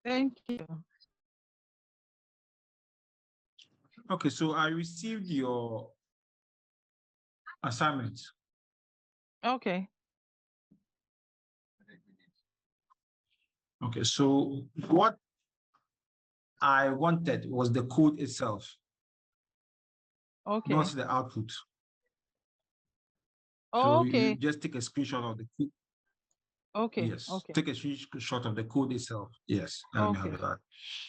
Thank you. Okay, so I received your assignment. Okay. Okay, so what I wanted was the code itself, Okay. not the output. Oh, So okay. you just take a screenshot of the code. Okay. Yes, Okay. take a screenshot of the code itself. Yes, let me have Okay. that.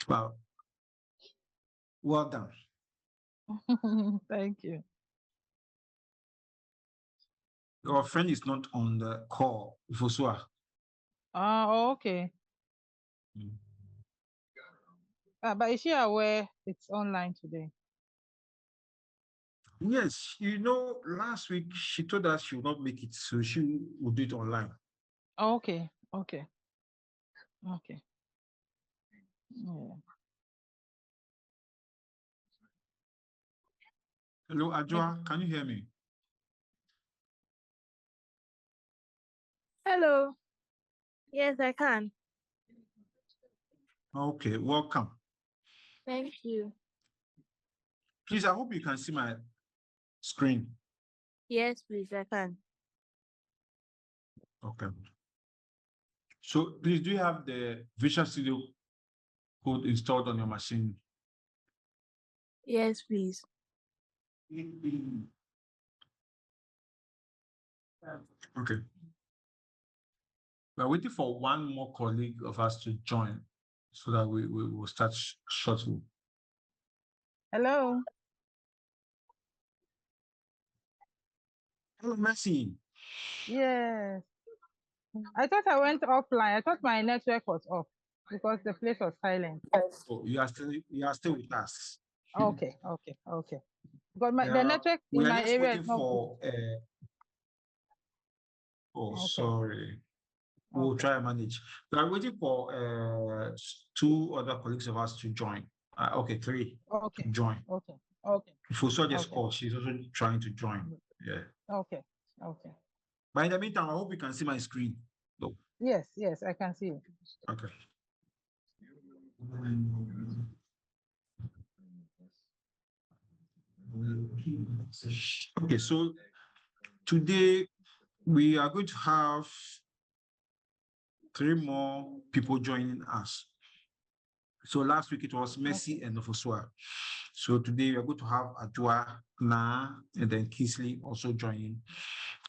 Well, well done. Thank you. Your friend is not on the call, Fosua. Okay. But is she aware it's online today? Yes, you know, last week she told us she would not make it, so she will do it online. Okay. Okay. Okay. Yeah. Hello, Ajua, can you hear me? Hello. Yes, I can. Okay, welcome. Thank you. Please, I hope you can see my screen. Yes, please, I can. Okay. So please, do you have the Visual Studio Code installed on your machine? Yes, please. Okay. We're waiting for one more colleague of us to join so that we will start shortly. Hello. Hello, Mercy. Yes. I thought I went offline. I thought my network was off because the place was silent. Oh, you are still with us. Okay. Okay. Okay. Because the Yeah, network we in are my just area waiting is not good. for Okay. sorry. We'll Okay. try and manage. We are waiting for two other colleagues of us to join. Okay, three to Okay. join. Okay. Okay. Fosua just Okay. called. She's also trying to join. Yeah. Okay. Okay. But in the meantime, I hope you can see my screen. No. Yes. Yes, I can see. Okay. Okay, so today we are going to have three more people joining us. So last week it was Messi and Fosua. So today we are going to have Ajua, Na, and then Kingsley also joining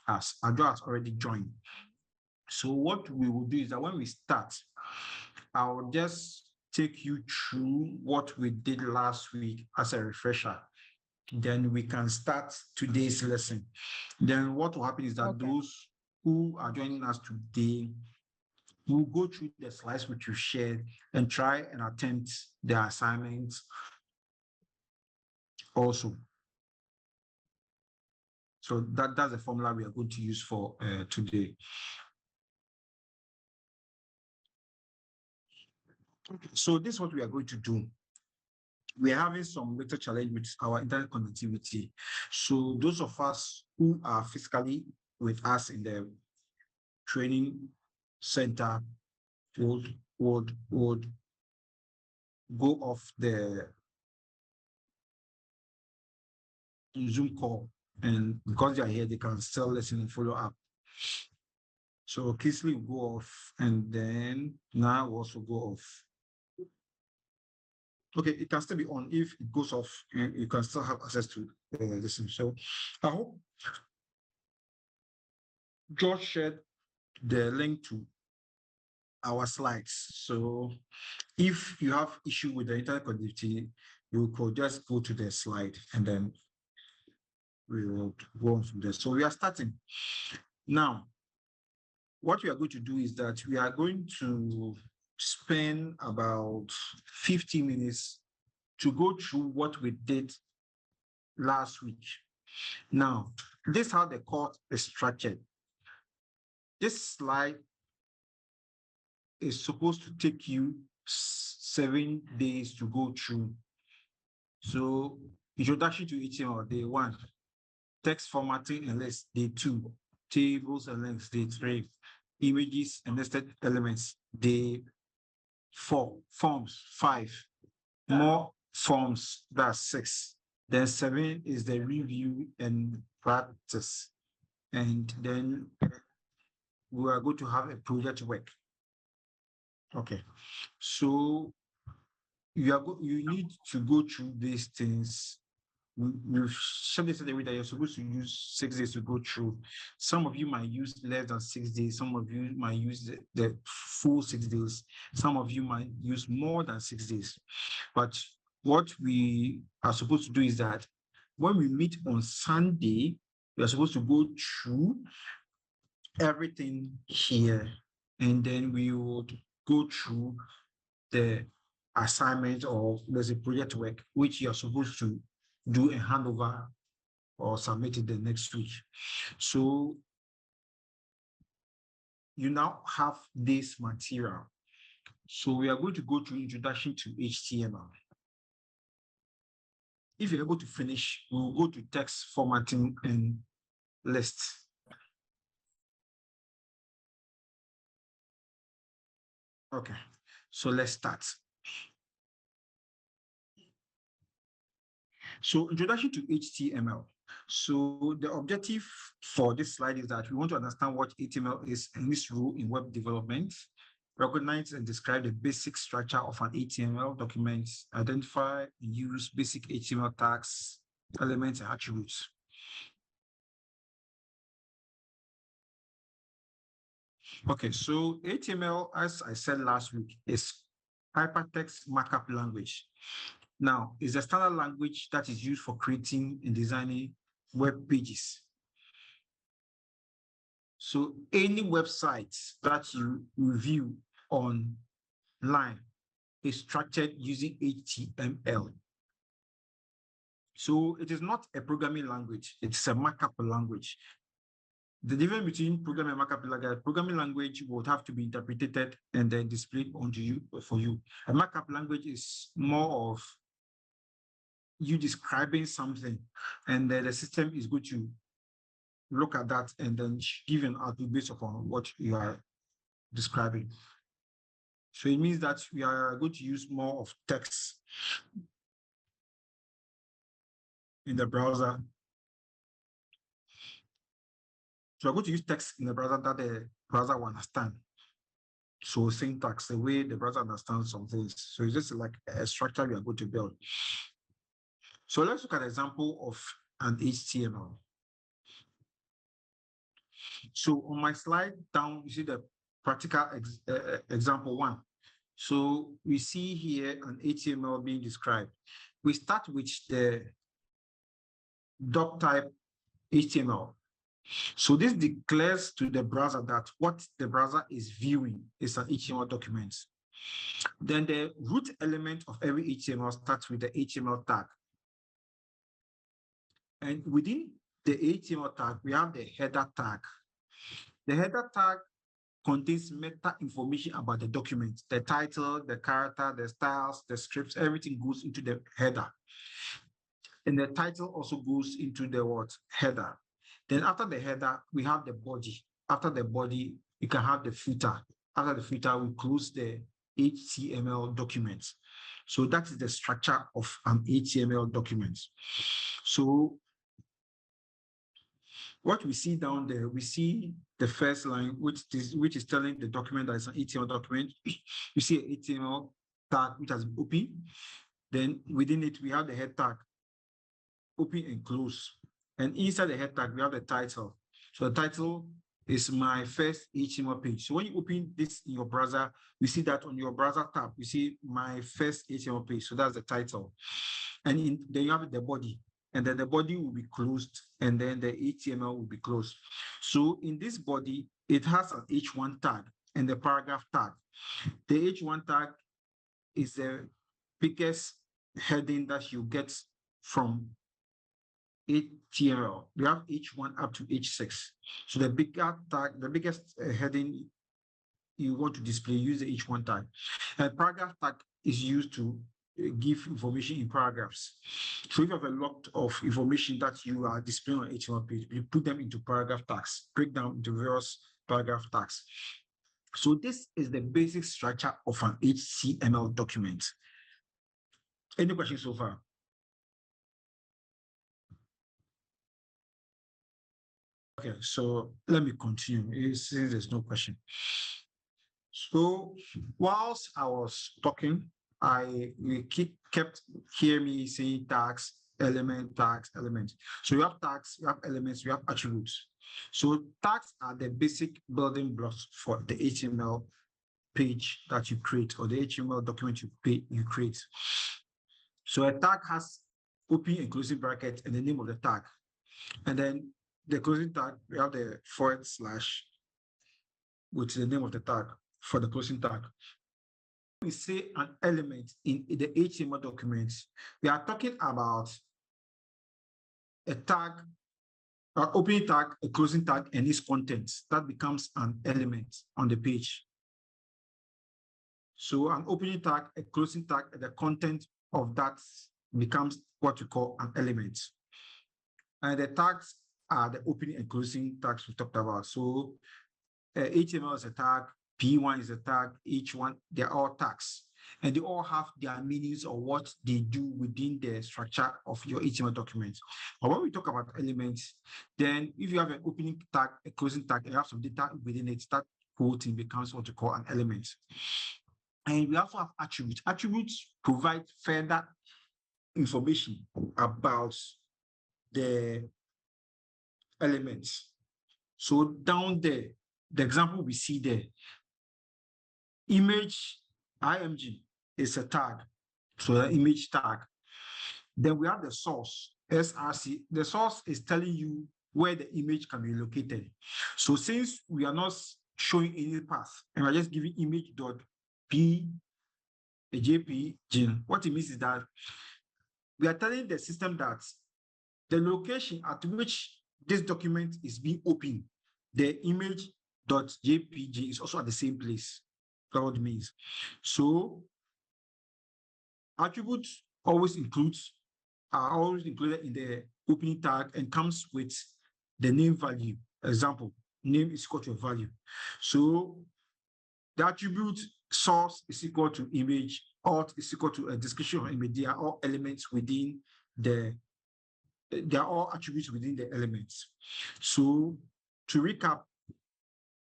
us. Ajua has already joined. So what we will do is that when we start, I'll just take you through what we did last week as a refresher. Then we can start today's lesson. Then what will happen is that those who are joining us today will go through the slides which you shared and try and attempt the assignments also. So that's the formula we are going to use for today. So this is what we are going to do. We are having some little challenge with our internet connectivity. So those of us who are physically with us in the training center would go off the Zoom call, and because they are here, they can still listen and follow up. So Kingsley will go off, and then now will also go off. Okay, it can still be on. If it goes off, you can still have access to listen. So I hope George shared the link to our slides. So if you have issue with the internet connectivity, you could just go to the slide and then we will go on from there. So we are starting. Now, what we are going to do is that we are going to spend about 50 minutes to go through what we did last week. Now, this is how the course is structured. This slide is supposed to take you 7 days to go through. So introduction to HTML, day 1. Text formatting and lists, day 2. Tables and links, day 3. Images and nested elements, day 4. Forms, 5. More forms, that's 6. Then 7 is the review and practice. And then we are going to have a project work. Okay, so you need to go through these things. We've shown this in the way that you're supposed to use 6 days to go through. Some of you might use less than 6 days. Some of you might use the full 6 days. Some of you might use more than 6 days. But what we are supposed to do is that when we meet on Sunday, we are supposed to go through everything here, and then we would go through the assignment, or there's a project work which you're supposed to do a handover or submit it the next week. So you now have this material. So we are going to go through introduction to HTML. If you're able to finish, we'll go to text formatting and lists. Okay, so let's start. So introduction to HTML. So the objective for this slide is that we want to understand what HTML is and its role in web development, recognize and describe the basic structure of an HTML document, identify and use basic HTML tags, elements, and attributes. Okay, so HTML, as I said last week, is hypertext markup language. Now, it's a standard language that is used for creating and designing web pages. So any website that you review online is structured using HTML. So it is not a programming language, it's a markup language. The difference between programming and programming language would have to be interpreted and then displayed onto you for you. A markup language is more of you describing something, and then the system is going to look at that and then give an output based upon what you are describing. So it means that we are going to use more of text in the browser. So we're going to use text in the browser that the browser will understand. So syntax, the way the browser understands some things. So it's just like a structure we are going to build. So let's look at an example of an HTML. So on my slide down, you see the practical example 1. So we see here an HTML being described. We start with the doc type HTML. So this declares to the browser that what the browser is viewing is an HTML document. Then the root element of every HTML starts with the HTML tag. And within the HTML tag, we have the header tag. The header tag contains meta information about the document, the title, the character, the styles, the scripts, everything goes into the header. And the title also goes into the what? Header. Then after the header, we have the body. After the body, you can have the footer. After the footer, we close the HTML document. So that is the structure of an HTML document. So what we see down there, we see the first line, which is telling the document that it's an HTML document. You see an HTML tag which has open. Then within it, we have the head tag, open and close. And inside the head tag, we have the title. So the title is my first HTML page. So when you open this in your browser, you see that on your browser tab, you see my first HTML page. So that's the title. And then you have the body. And then the body will be closed, and then the HTML will be closed. So in this body, it has an H1 tag and the paragraph tag. The H1 tag is the biggest heading that you get from HTML. We have H1 up to H6. So the bigger tag, the biggest heading you want to display, use the H1 tag. And paragraph tag is used to give information in paragraphs. So if you have a lot of information that you are displaying on HTML page, you put them into paragraph tags, break down into various paragraph tags. So this is the basic structure of an HTML document. Any questions so far? Okay, so let me continue since there's no question. So whilst I was talking, kept hearing me saying tags, element, tags, element. So you have tags, you have elements, you have attributes. So tags are the basic building blocks for the HTML page that you create or the HTML document you create. So a tag has opening and closing bracket and the name of the tag. And then the closing tag, we have the / with the name of the tag for the closing tag. When we say an element in the HTML document, we are talking about a tag, an opening tag, a closing tag, and its contents. That becomes an element on the page. So an opening tag, a closing tag, and the content of that becomes what we call an element. And the tags are the opening and closing tags we talked about. So HTML is a tag, P1 is a tag, H1, they're all tags. And they all have their meanings or what they do within the structure of your HTML document. But when we talk about elements, then if you have an opening tag, a closing tag, and you have some data within it, that whole thing becomes what we call an element. And we also have attributes. Attributes provide further information about the elements. So down there, the example we see there, image img is a tag, so the image tag. Then we have the source, src. The source is telling you where the image can be located. So since we are not showing any path and we're just giving image.p a jpg, what it means is that we are telling the system that the location at which this document is being opened, the image.jpg is also at the same place. That's what it means. So attributes are always included in the opening tag and comes with the name value. Example, name is equal to a value. So the attribute source is equal to image, alt is equal to a description of image. They are all elements within they are all attributes within the elements. So to recap,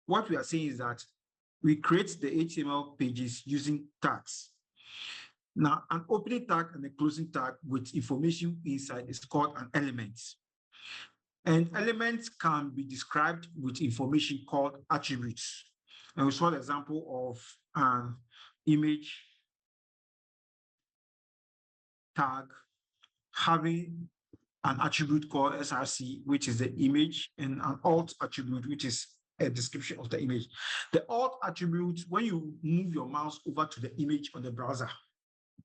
what we are saying is that we create the HTML pages using tags. Now, an opening tag and a closing tag with information inside is called an element. And elements can be described with information called attributes. And we saw the example of an image tag having an attribute called src, which is the image, and an alt attribute, which is a description of the image. The alt attribute, when you move your mouse over to the image on the browser,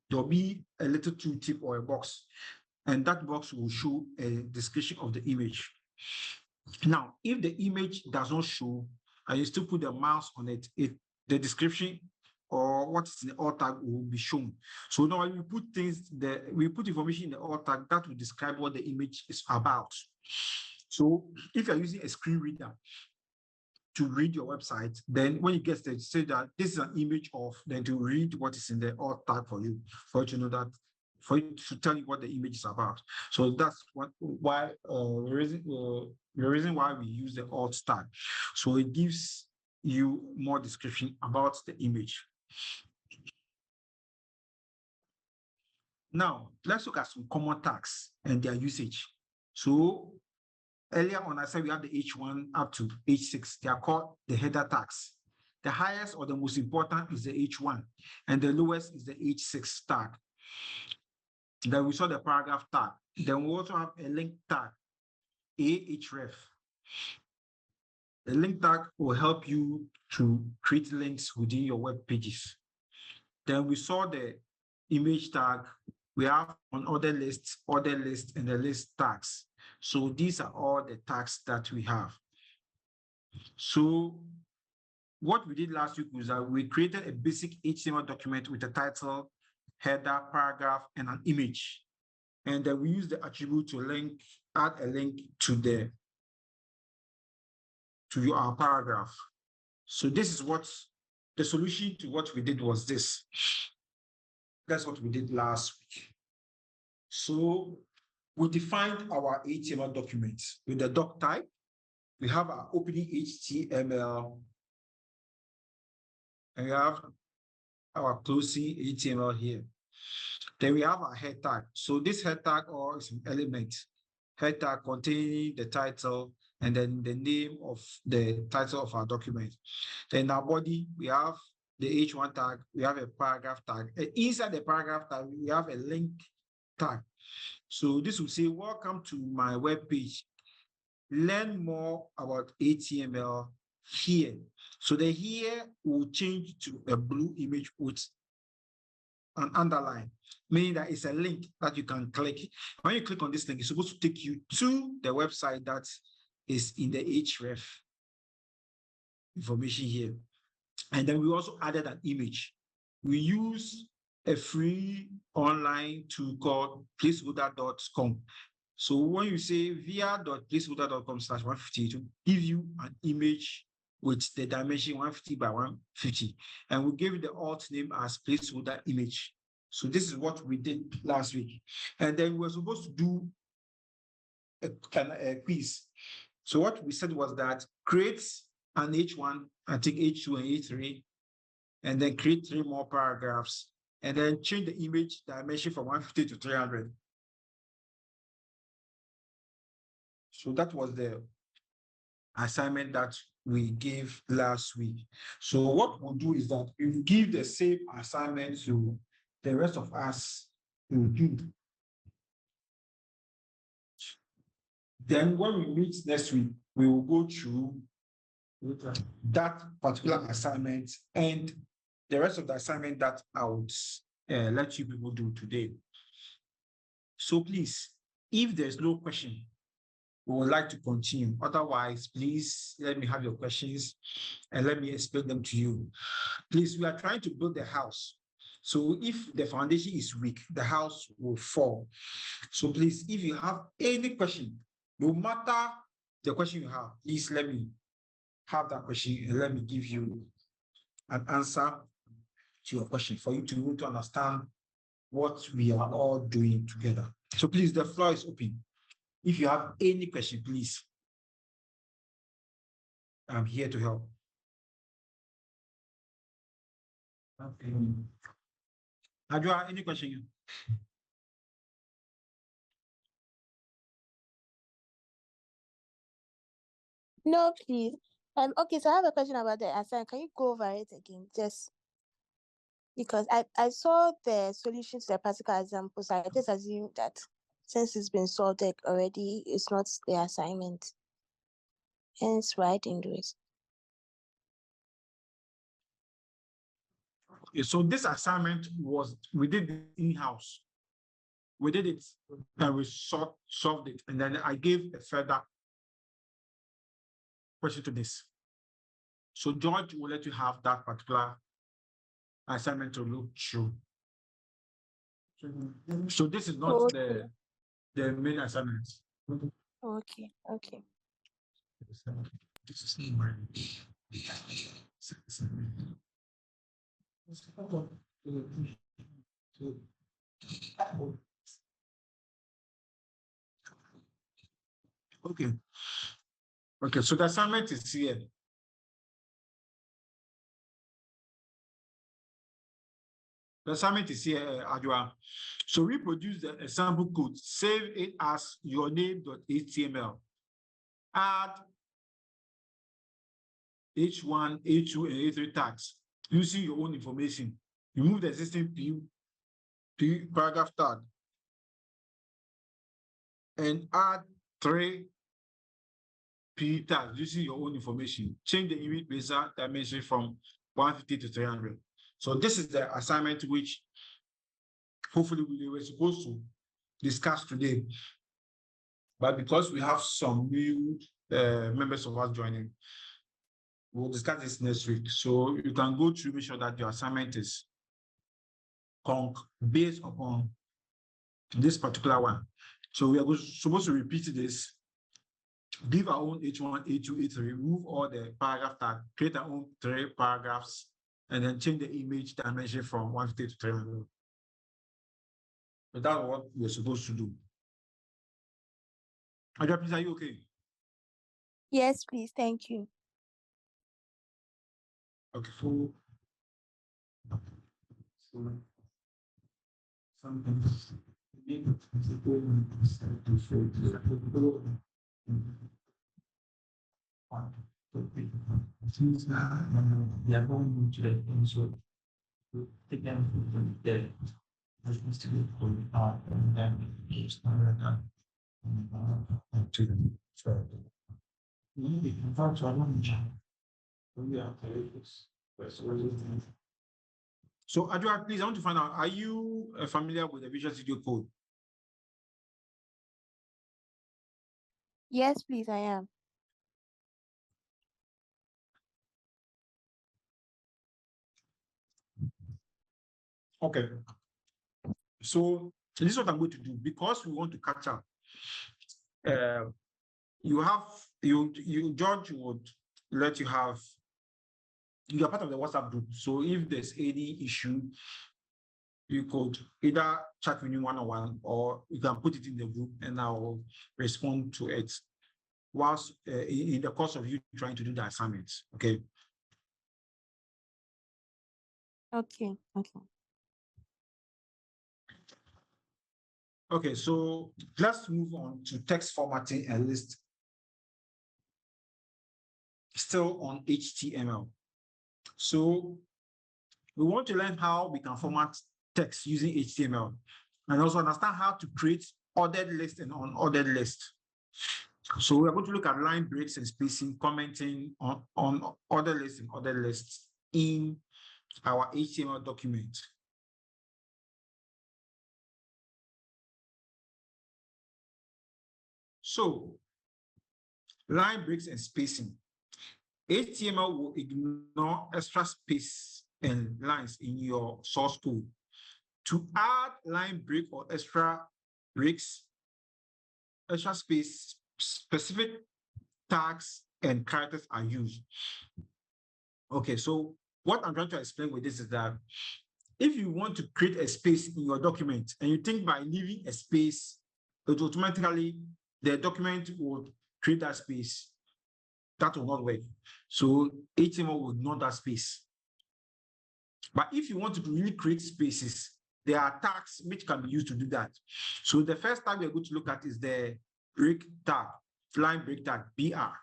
there'll be a little tooltip or a box, and that box will show a description of the image. Now, if the image does not show, and you still put the mouse on it, the description or what is in the alt tag will be shown. So now we put information in the alt tag that will describe what the image is about. So if you're using a screen reader to read your website, then when you get there, say that this is an image of, then to read what is in the alt tag for you to know that, for you to tell you what the image is about. So that's the reason why we use the alt tag. So it gives you more description about the image. Now, let's look at some common tags and their usage. So earlier on, I said we have the H1 up to H6. They are called the header tags. The highest or the most important is the H1, and the lowest is the H6 tag. Then we saw the paragraph tag. Then we also have a link tag, ahref. The link tag will help you to create links within your web pages. Then we saw the image tag. We have on other lists, and the list tags. So these are all the tags that we have. So what we did last week was that we created a basic HTML document with a title, header, paragraph, and an image. And then we use the attribute to add a link to our paragraph. So this is what the solution to what we did was this. That's what we did last week. So we defined our HTML document with the doc type. We have our opening HTML, and we have our closing HTML here. Then we have our head tag. So this head tag or is an element. Head tag containing the title and then the name of the title of our document. Then our body, we have the H1 tag, we have a paragraph tag. And inside the paragraph tag, we have a link tag. So this will say, welcome to my web page. Learn more about HTML here. So the here will change to a blue image with an underline, meaning that it's a link that you can click. When you click on this link, it's supposed to take you to the website that is in the href information here. And then we also added an image. We use a free online tool called placeholder.com. So when you say via.placeholder.com/150, it will give you an image with the dimension 150 by 150. And we gave the alt name as placeholder image. So this is what we did last week. And then we were supposed to do a quiz. So what we said was that create an H1, I think H2 and H3, and then create 3 more paragraphs, and then change the image dimension from 150 to 300. So that was the assignment that we gave last week. So what we'll do is that we will give the same assignment to the rest of us will do. Then when we meet next week, we will go through that particular assignment and the rest of the assignment that I would let you people do today. So please, if there's no question, we would like to continue. Otherwise, please let me have your questions and let me explain them to you. Please, we are trying to build a house. So if the foundation is weak, the house will fall. So please, if you have any question, no matter the question you have, please let me have that question and let me give you an answer to your question for you to be able to understand what we are all doing together. So please, the floor is open. If you have any question, please, I'm here to help. Okay. Adjoa, any question? No, please. Okay, so I have a question about the assignment. Can you go over it again? Just because I saw the solution to the practical example, so I just assumed that since it's been solved already, it's not the assignment. Hence why I didn't do it. Okay, so this assignment we did it in-house. We did it and we solved it. And then I gave a further question to this. So George will let you have that particular assignment to look through. So this is not Okay. the main assignment. Okay. This is my okay. Okay, so the assignment is here. The assignment is here, Adjoa. So reproduce the sample code, save it as your name.html. Add H1, H2, and H3 tags using your own information. Remove the existing P paragraph tag and add 3 P tags using your own information. Change the image placer dimension from 150 to 300. So this is the assignment which hopefully we were supposed to discuss today. But because we have some new members of us joining, We'll discuss this next week. So you can go through, make sure that your assignment is based upon this particular one. So we are supposed to repeat this, give our own H1, H2, H3, remove all the paragraph tag, create our own 3 paragraphs, and then change the image dimension from 150 to 300. So that's what we're supposed to do. Adja, please, are you okay? Yes, please. Thank you. Okay, so something So, Adjoa, please, I want to find out, are you familiar with the Visual Studio Code? Yes, please. I am. Okay. So, this is what I'm going to do. Because we want to catch up, George would let you have, you are part of the WhatsApp group. So if there's any issue, you could either chat with me one-on-one, or you can put it in the group and I will respond to it whilst in the course of you trying to do the assignments. Okay. Okay. Okay. Okay, so let's move on to text formatting and list. Still on HTML. So we want to learn how we can format text using HTML, and also understand how to create ordered lists and unordered lists. So we're going to look at line breaks and spacing, commenting on ordered lists and ordered lists in our HTML document. So line breaks and spacing. HTML will ignore extra space and lines in your source code. To add line break or extra breaks, extra space, specific tags and characters are used. Okay, so what I'm trying to explain with this is that if you want to create a space in your document and you think by leaving a space, it automatically, the document will create that space, that will not work. So HTML will ignore that space. But if you want to really create spaces, there are tags which can be used to do that. So the first tag we're going to look at is the break tag, line break tag, BR.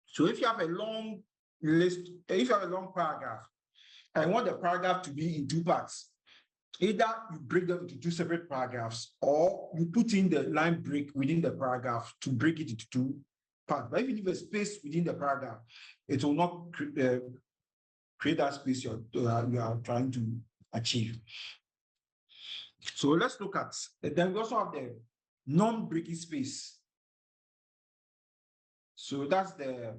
So if you have a long list, if you have a long paragraph, and want the paragraph to be in 2 parts, either you break them into 2 separate paragraphs, or you put in the line break within the paragraph to break it into 2 parts. But if you leave a space within the paragraph, it will not create that space you are trying to achieve. So let's look at, then we also have the non-breaking space. So that's the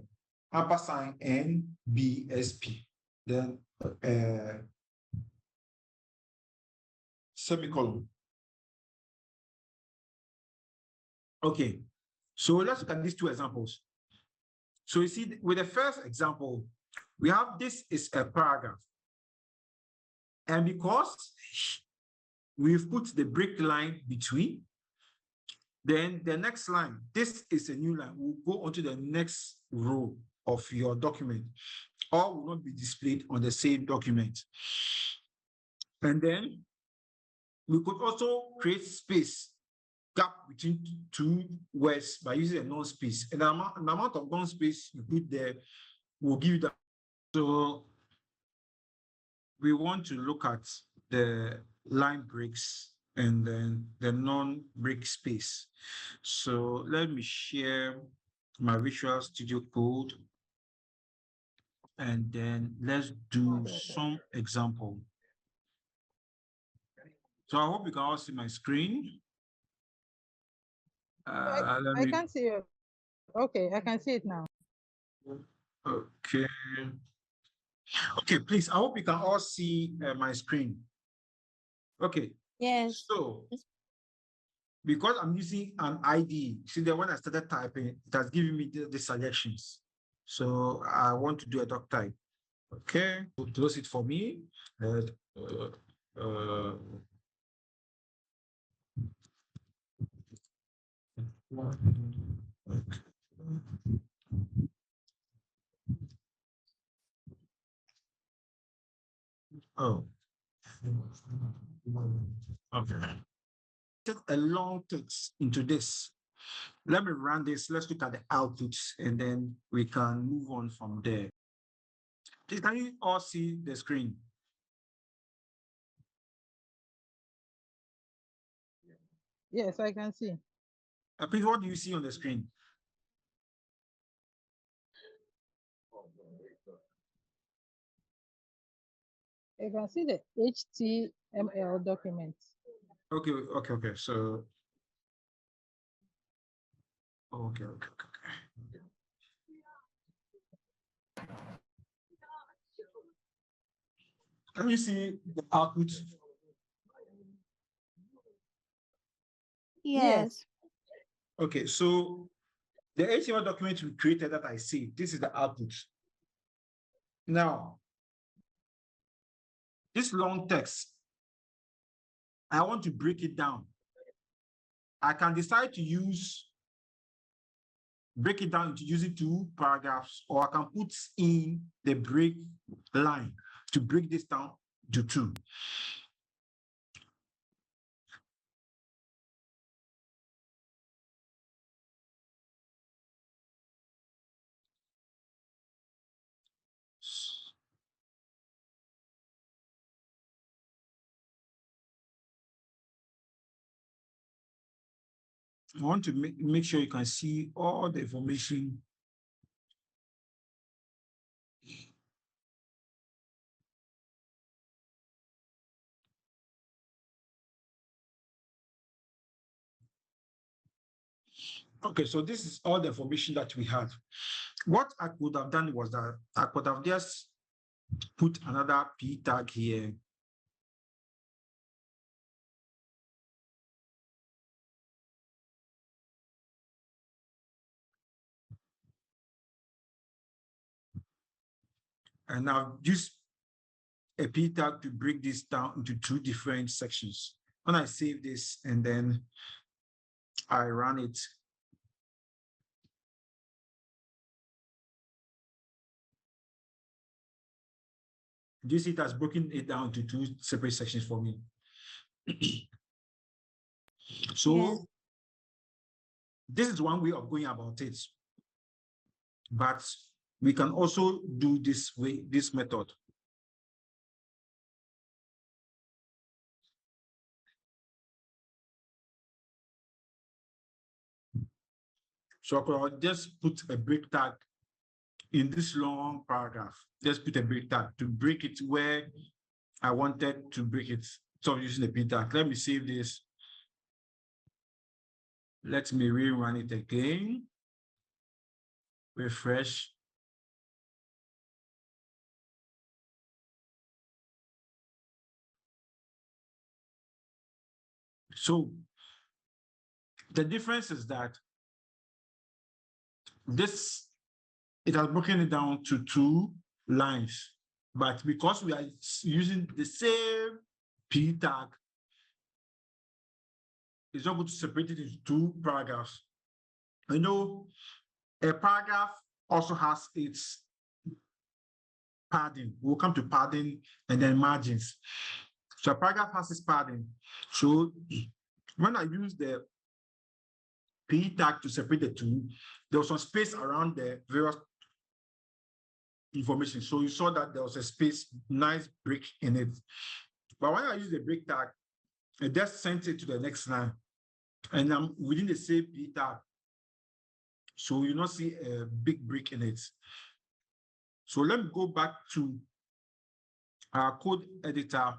ampersand NBSP. Then semicolon. Okay, so let's look at these 2 examples. So you see, with the first example, we have this is a paragraph. And because we've put the break line between, then the next line, this is a new line, will go onto the next row of your document, or will not be displayed on the same document. And then we could also create space, gap between 2 words by using a non-space. And the amount of non-space you put there will give you that. So we want to look at the line breaks and then the non-break space. So let me share my Visual Studio Code, and then let's do some example. So I hope you can all see my screen. I can't see it. Okay, I can see it now. Okay. Okay, please. I hope you can all see my screen. Okay. Yes. So, because I'm using an ID, see that when I started typing, it has given me the suggestions. So I want to do a doc type. Okay, so close it for me. Uh, oh, okay. Take a long text into this. Let me run this. Let's look at the outputs and then we can move on from there. Please, can you all see the screen? Yes, I can see. Please, what do you see on the screen? I can see the HTML document. Okay, okay, okay. So, okay, okay, okay. Can you see the output? Yes. Okay, so the HTML document we created that I see, this is the output. Now, this long text, I want to break it down. I can decide to break it down into using 2 paragraphs, or I can put in the break line to break this down to 2. I want to make sure you can see all the information. Okay, so this is all the information that we have. What I could have done was that I could have just put another P tag here. And I've used a P tag to break this down into 2 different sections. When I save this and then I run it, you see it has broken it down to 2 separate sections for me. So this is one way of going about it. But we can also do this way, this method. So I could just put a break tag in this long paragraph. Just put a break tag to break it where I wanted to break it. So I'm using the P tag. Let me save this. Let me rerun it again. Refresh. So the difference is that it has broken it down to 2 lines. But because we are using the same P tag, it's not going to separate it into 2 paragraphs. I know a paragraph also has its padding. We'll come to padding and then margins. So a paragraph has its padding. So when I use the P tag to separate the 2, there was some space around the various information. So you saw that there was a space, nice break in it. But when I use the break tag, it just sent it to the next line. And I'm within the same P tag. So you not see a big break in it. So let me go back to our code editor,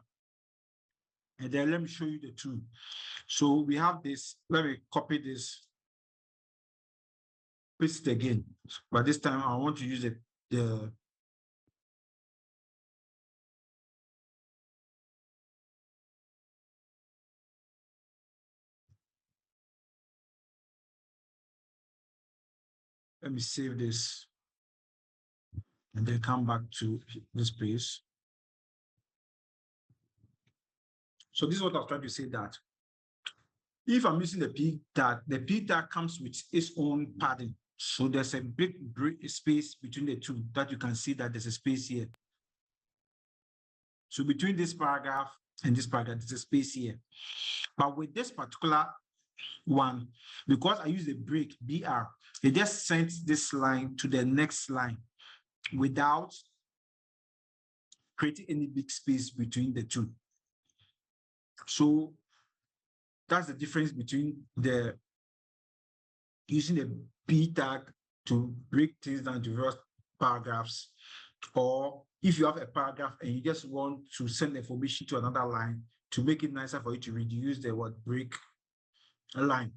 and then let me show you the 2. So we have this. Let me copy this, paste it again. But this time I want to use the let me save this and then come back to this page. So this is what I was trying to say, that if I'm using the P tag comes with its own padding. So there's a big space between the two that you can see that there's a space here. So between this paragraph and this paragraph, there's a space here. But with this particular one, because I use the break, BR, it just sends this line to the next line without creating any big space between the two. So that's the difference between using the B tag to break things down to various paragraphs, or if you have a paragraph and you just want to send information to another line to make it nicer for you to read, you use the word break a line.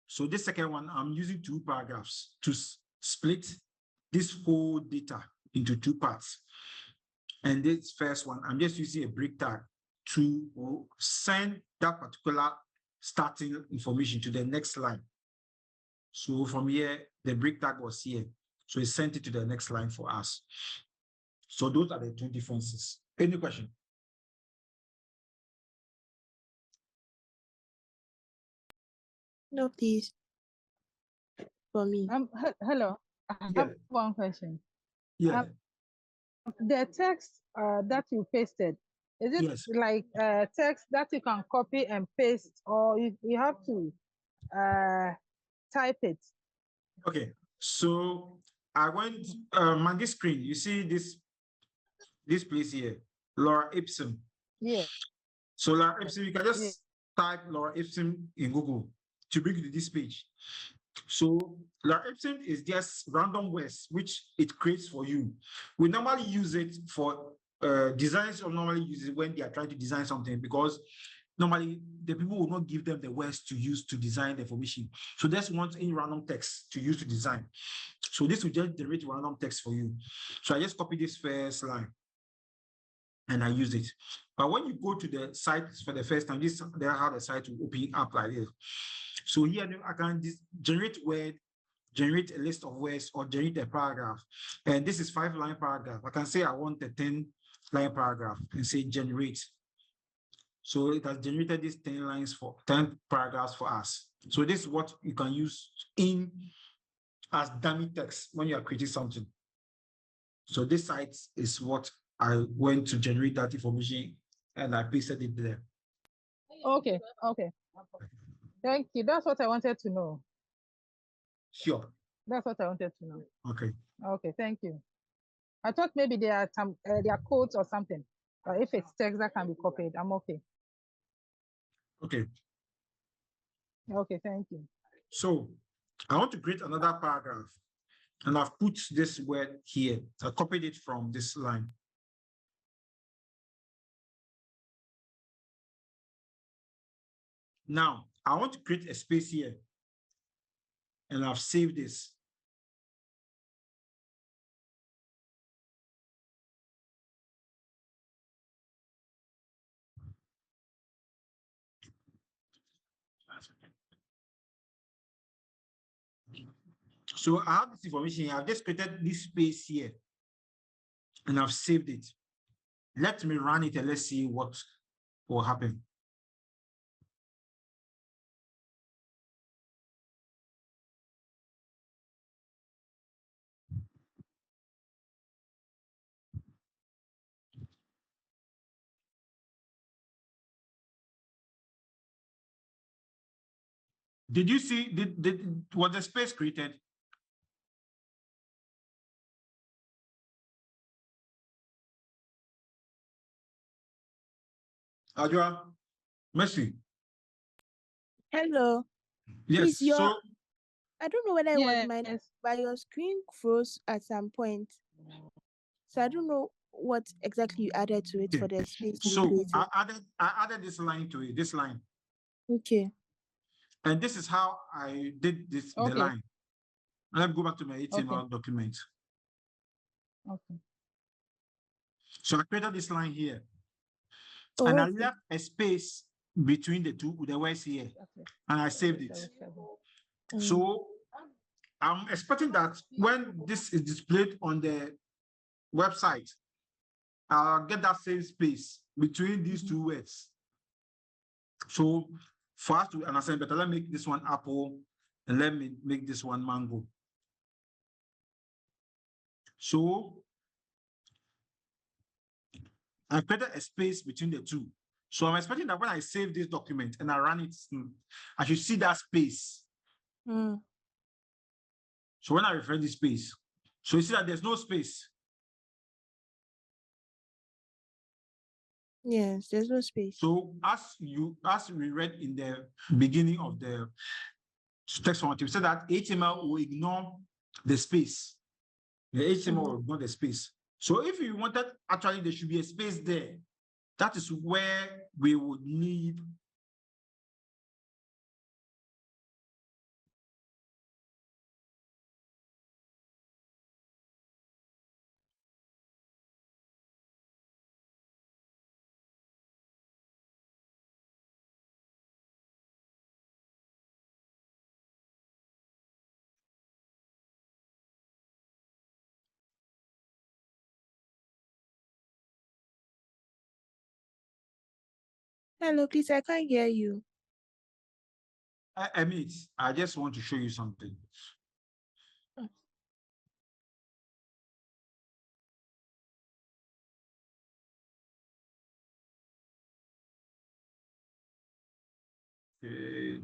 So this second one, I'm using two paragraphs to split this whole data into two parts. And this first one, I'm just using a break tag to send that particular starting information to the next line. So from here, the break tag was here. So it sent it to the next line for us. So those are the two differences. Any question? No, please. For me. Hello. I Yeah. have one question. Yeah. The text that you pasted, is it Yes. like text that you can copy and paste, or you have to type it? Okay. So I went on this screen. You see this place here, Laura Ipsum. Yeah. So Laura Ipsum, you can just Yeah. type Laura Ipsum in Google to bring you to this page. So Laura Ipsum is just random words which it creates for you. We normally use it for designers, or normally use it when they are trying to design something, because normally the people will not give them the words to use to design the information. So they just want any random text to use to design. So this will just generate random text for you. So I just copy this first line and I use it. But when you go to the site for the first time, this they how the site will open up like this. So here I can generate word, generate a list of words, or generate a paragraph. And this is 5-line paragraph. I can say I want a 10-line paragraph and say generate. So it has generated these 10 paragraphs for us. So this is what you can use as dummy text when you are creating something. So this site is what I went to generate that information and I pasted it there. Okay. Thank you. That's what I wanted to know. Sure. That's what I wanted to know. Okay. Okay, thank you. I thought maybe there are some there are codes or something. But if it's text that can be copied, I'm okay. Okay. Okay, thank you. So I want to create another paragraph, and I've put this word here. I copied it from this line. Now I want to create a space here, and I've saved this. So I have this information here. I've just created this space here, and I've saved it. Let me run it and let's see what will happen. Did you see, was the space created? Adjoa, Mercy. Hello. Yes, Please, so I don't know whether it was mine, Yes. but your screen froze at some point. So I don't know what exactly you added to it for the space you so created. I added this line to it, this line. Okay. And this is how I did this, the Okay. line. Let me go back to my HTML document. Okay. So I created this line here, and I Okay. left a space between the two with the words here, Okay. and I saved it. 777. So I'm expecting that when this is displayed on the website, I'll get that same space between these two words. So for us to understand better, let me make this one apple and let me make this one mango. So I created a space between the two. So I'm expecting that when I save this document and I run it, I should see that space. Mm. So when I refresh this space, so you see that there's no space. Yes, there's no space. So as we read in the beginning of the text formatting, we said that HTML will ignore the space. The HTML will ignore the space. So if you wanted, actually there should be a space there. That is where we would need Hello, please, I can't hear you. I mean, I just want to show you something. Okay.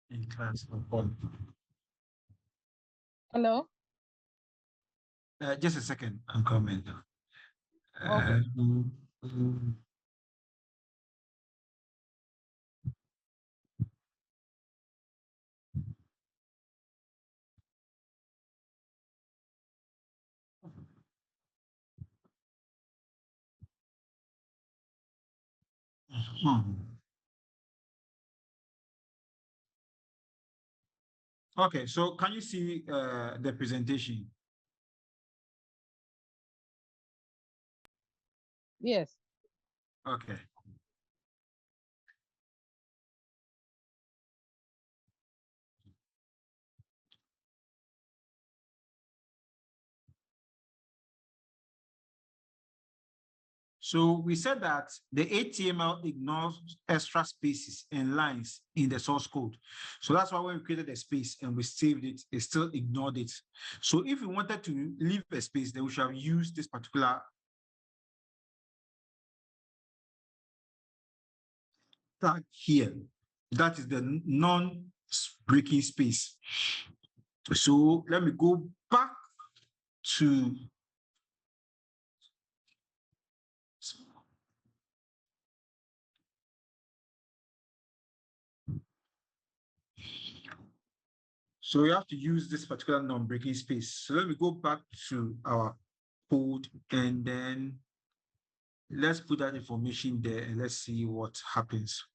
In class. Hello? Just a second, I'm coming. Okay. Mm. Okay, so can you see the presentation? Yes. Okay. So we said that the HTML ignores extra spaces and lines in the source code. So that's why when we created a space and we saved it, it still ignored it. So if we wanted to leave a space, then we should have used this particular tag here. That is the non-breaking space. So let me go back to so we have to use this particular non-breaking space. So let me go back to our code and then let's put that information there and let's see what happens.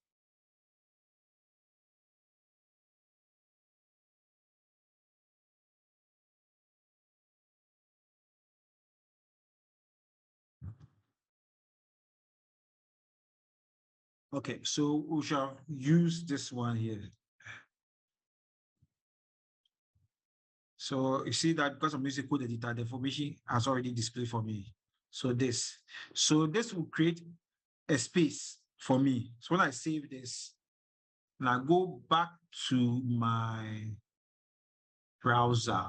Okay, so we shall use this one here. So you see that because I'm using code editor, the information has already displayed for me. So this will create a space for me. So when I save this, and I go back to my browser,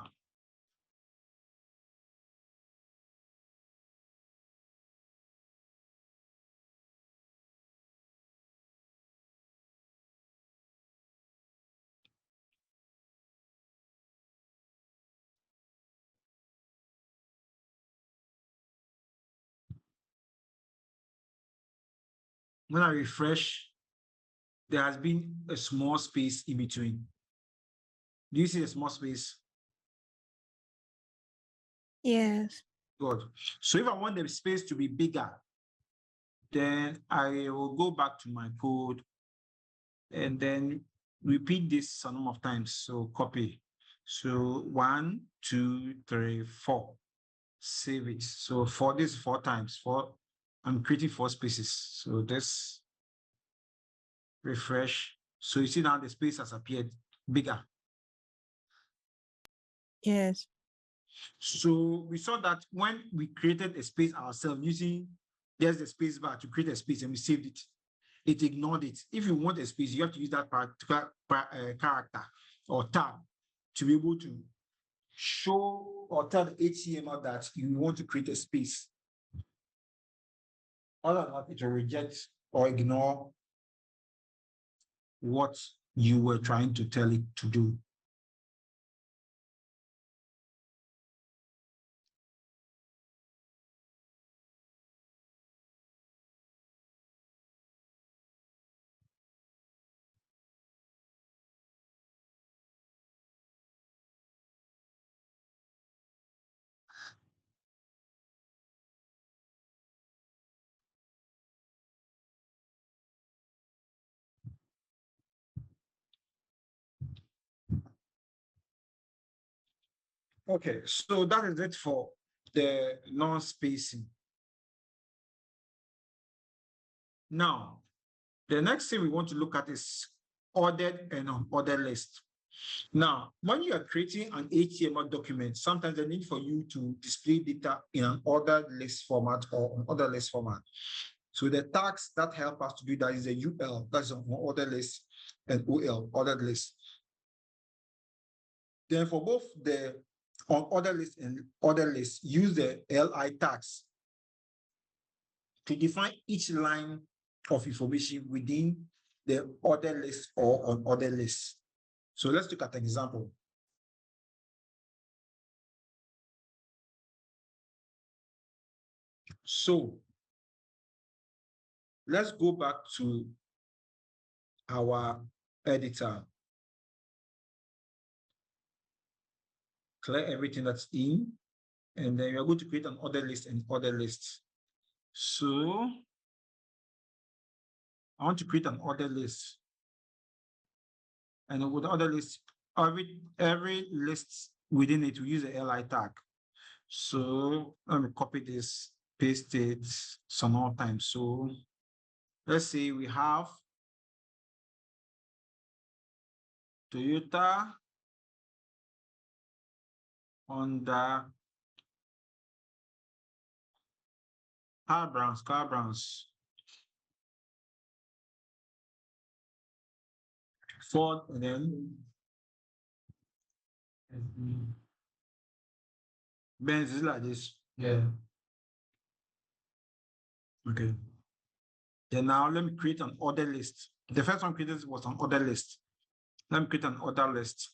when I refresh, there has been a small space in between. Do you see a small space? Yes. Good. So if I want the space to be bigger, then I will go back to my code and then repeat this some number of times. So copy. So 1, 2, 3, 4. Save it. So for this 4 times, I'm creating 4 spaces. So this refresh. So you see now the space has appeared bigger. Yes. So we saw that when we created a space ourselves using just the space bar to create a space and we saved it, it ignored it. If you want a space, you have to use that particular character or tab to be able to show or tell the HTML that you want to create a space. Other than that, it will reject or ignore what you were trying to tell it to do. Okay, so that is it for the non-spacing. Now, the next thing we want to look at is ordered and unordered list. Now, when you are creating an HTML document, sometimes the need for you to display data in an ordered list format or an ordered list format. So the tags that help us to do that is the UL, that's an ordered list, and OL, ordered list. Then for both the unordered list and ordered list, use the LI tags to define each line of information within the ordered list or unordered list. So let's look at an example. So let's go back to our editor. Clear everything that's in, and then you're going to create an order list and order list. So I want to create an order list. And with the order list, every list within it, we use the LI tag. So let me copy this, paste it some more time. So let's say we have Toyota, Honda, car brands, Ford, and then Benz is like this. Yeah. Okay. Then now let me create an order list. The first one created was an order list. Let me create an order list.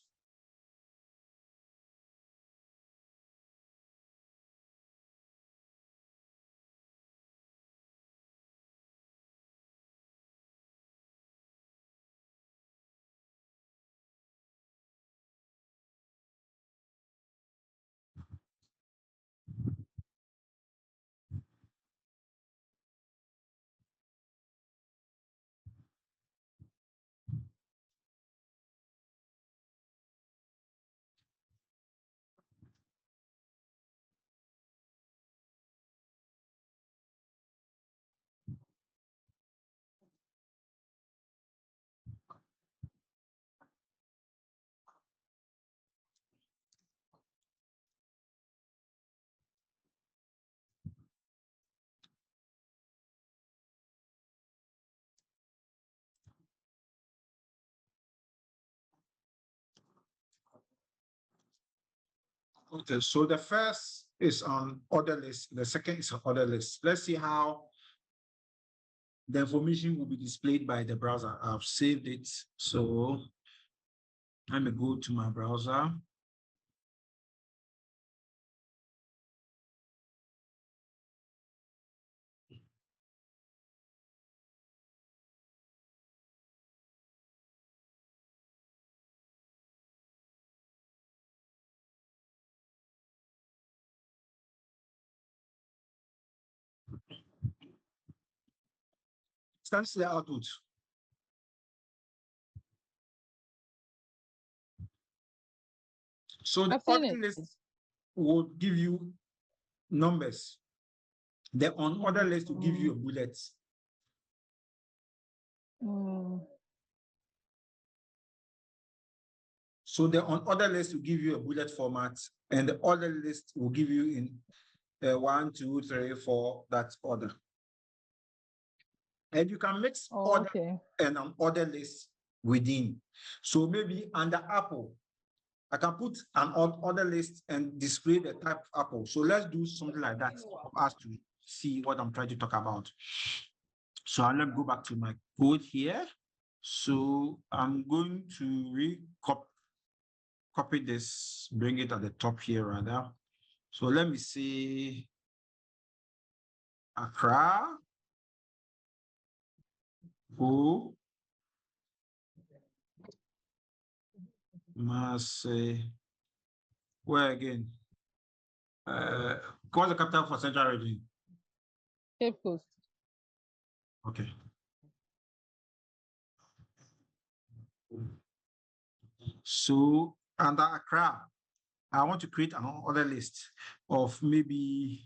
Okay, so the first is on order list. The second is on order list. Let's see how the information will be displayed by the browser. I've saved it. So let me go to my browser. Stands the output. So the I've seen order it. list will give you numbers. The unordered list will give you a bullet. Mm. So the unordered list will give you a bullet format, and the ordered list will give you in 1, 2, 3, 4, that order. And you can mix Oh, order okay. and an order list within. So maybe under Apple, I can put an order list and display the type of apple. So let's do something like that for us to see what I'm trying to talk about. So let me go back to my code here. So I'm going to copy this, bring it at the top here rather. So let me see Accra, O, Kumasi, where again? What's the capital for Central Region? Cape Coast. Okay. So under Accra, I want to create another list of maybe,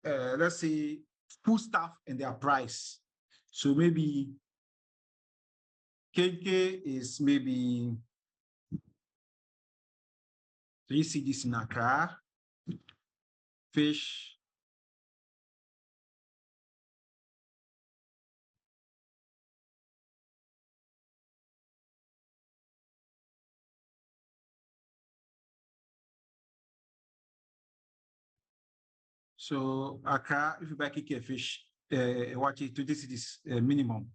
let's say, food stuff and their price. So maybe KK is maybe 3 cedis in Accra, fish. So Accra, if you buy KK fish, what is 20 cedis minimum.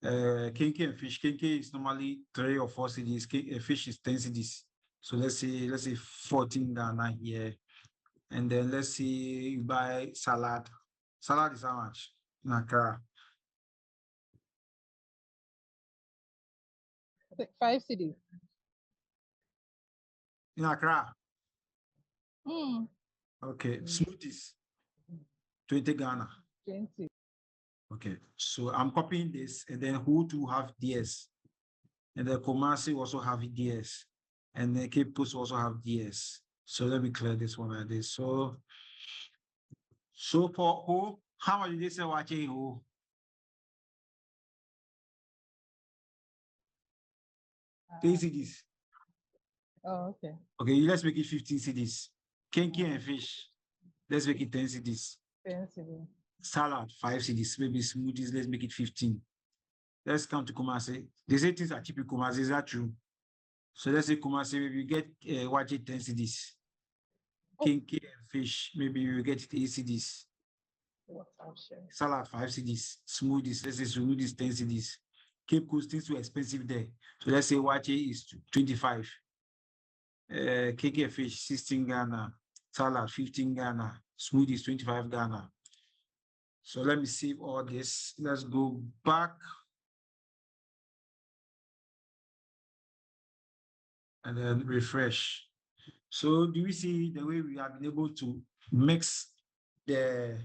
Kinky and fish, kinky is normally 3 or 4 cedis, fish is 10 cedis. So let's say 14 Ghana here. And then let's say you buy salad. Salad is how much in Accra? 5 cities. In Accra. Mm. Okay, smoothies, 20 Ghana. 20. Okay, so I'm copying this, and then who to have DS, and then Kumasi also have DS, and then Cape Coast also have DS. So let me clear this one like this. So for who, how much did they say watching who? Ah, 10 CDs. oh, okay. Okay, let's make it 15 CDs. Kenki and fish, let's make it 10 CDs. 10 cities. Salad, 5 CDs. Maybe smoothies, let's make it 15. Let's come to Kumasi. They say things are cheap in Kumasi, is that true? So let's say Kumasi, maybe you get Wachi 10 CDs. Kenki and fish, maybe you get 8 CDs. Salad, 5 CDs. Smoothies, let's say smoothies, 10 CDs. Cape Coast, things too expensive there. So let's say Wachi is 25. Cake and fish, 16 Ghana. Salad, 15 Ghana. Smoothies, 25 Ghana. So let me save all this. Let's go back. And then refresh. So do we see the way we have been able to mix the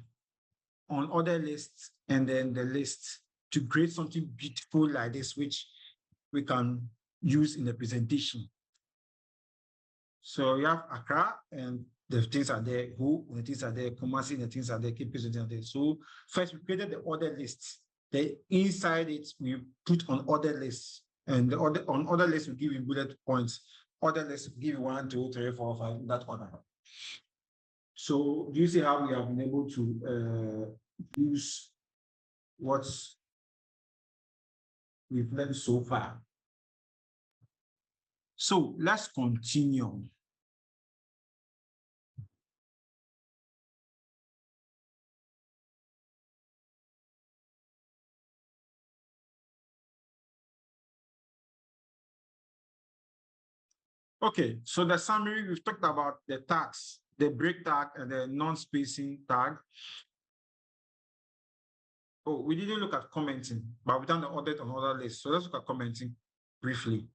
unordered list and then the list to create something beautiful like this, which we can use in the presentation. So you have Accra and the things are there, who the things are there, Kumasi, the things are there, Cape Coast, are there. So first we created the order list. Then inside it, we put on order list. And the order list will give you bullet points. Order list will give you 1, 2, 3, 4, 5, that order. So do you see how we have been able to use what we've learned so far? So let's continue. Okay, so the summary, we've talked about the tags, the break tag and the non-spacing tag. Oh, we didn't look at commenting, but we've done the audit on other lists. So let's look at commenting briefly.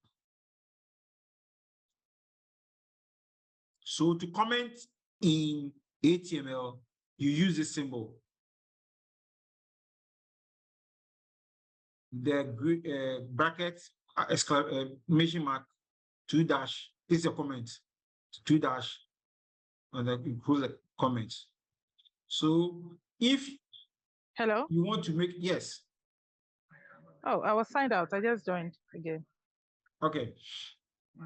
So to comment in HTML, you use this symbol. The bracket, exclamation mark, 2 dash, this is a comment, 2 dash, and then you put the comment. So if Hello? you want to make, yes, Oh, I was signed out. I just joined again. okay.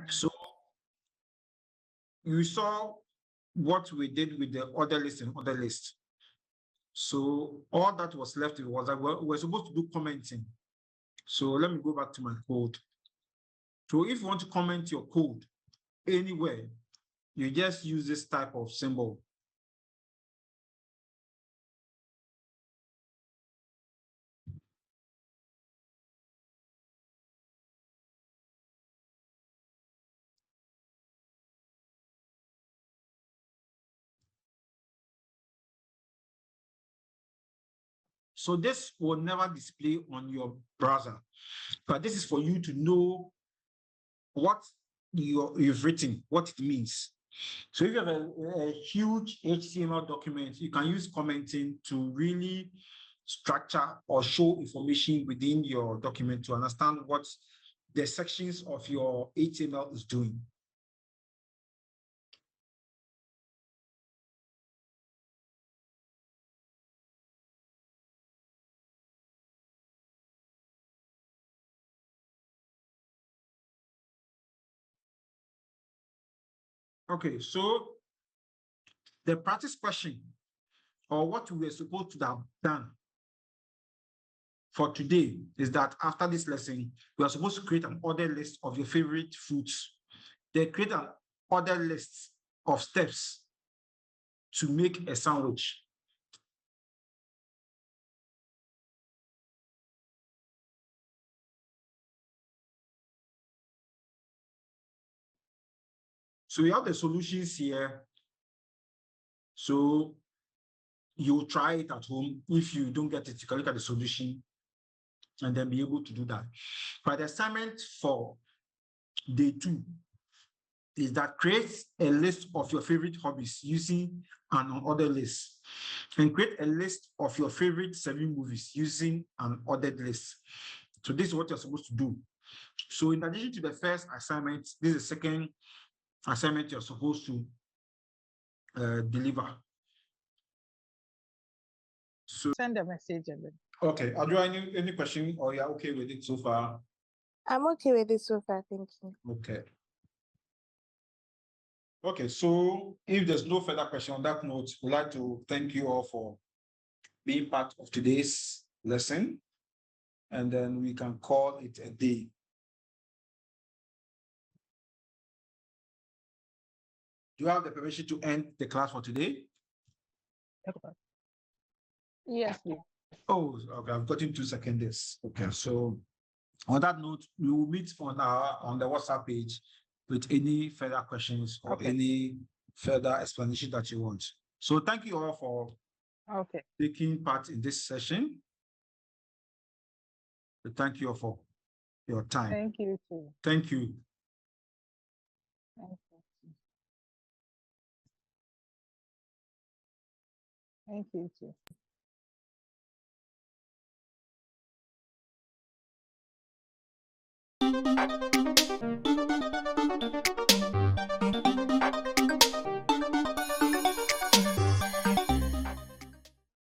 So you saw what we did with the order list and order list. So all that was left was that we're supposed to do commenting. So let me go back to my code. So if you want to comment your code anywhere, you just use this type of symbol. So this will never display on your browser, but this is for you to know what you've written, what it means. So if you have a huge HTML document, you can use commenting to really structure or show information within your document to understand what the sections of your HTML is doing. Okay, so the practice question, or what we were supposed to have done for today, is that after this lesson, we are supposed to create an order list of your favorite foods. Then create an order list of steps to make a sandwich. So we have the solutions here. So you try it at home. If you don't get it, you can look at the solution and then be able to do that. But the assignment for day 2 is that create a list of your favorite hobbies using an ordered list, and create a list of your favorite 7 movies using an ordered list. So this is what you're supposed to do. So in addition to the first assignment, this is the second assignment you're supposed to deliver. So Send a message and then. okay, are there any question, or you're okay with it so far? I'm okay with this so far, thank you. Okay. Okay, so if there's no further question on that note, we'd like to thank you all for being part of today's lesson, and then we can call it a day. Do you have the permission to end the class for today? Yes, please. Oh, okay, I've gotten 2 seconds. Okay, so on that note, we will meet on the WhatsApp page with any further questions or Okay. any further explanation that you want. So thank you all for Okay. taking part in this session. Thank you all for your time. Thank you too. Thank you. Thank you. Thank you too.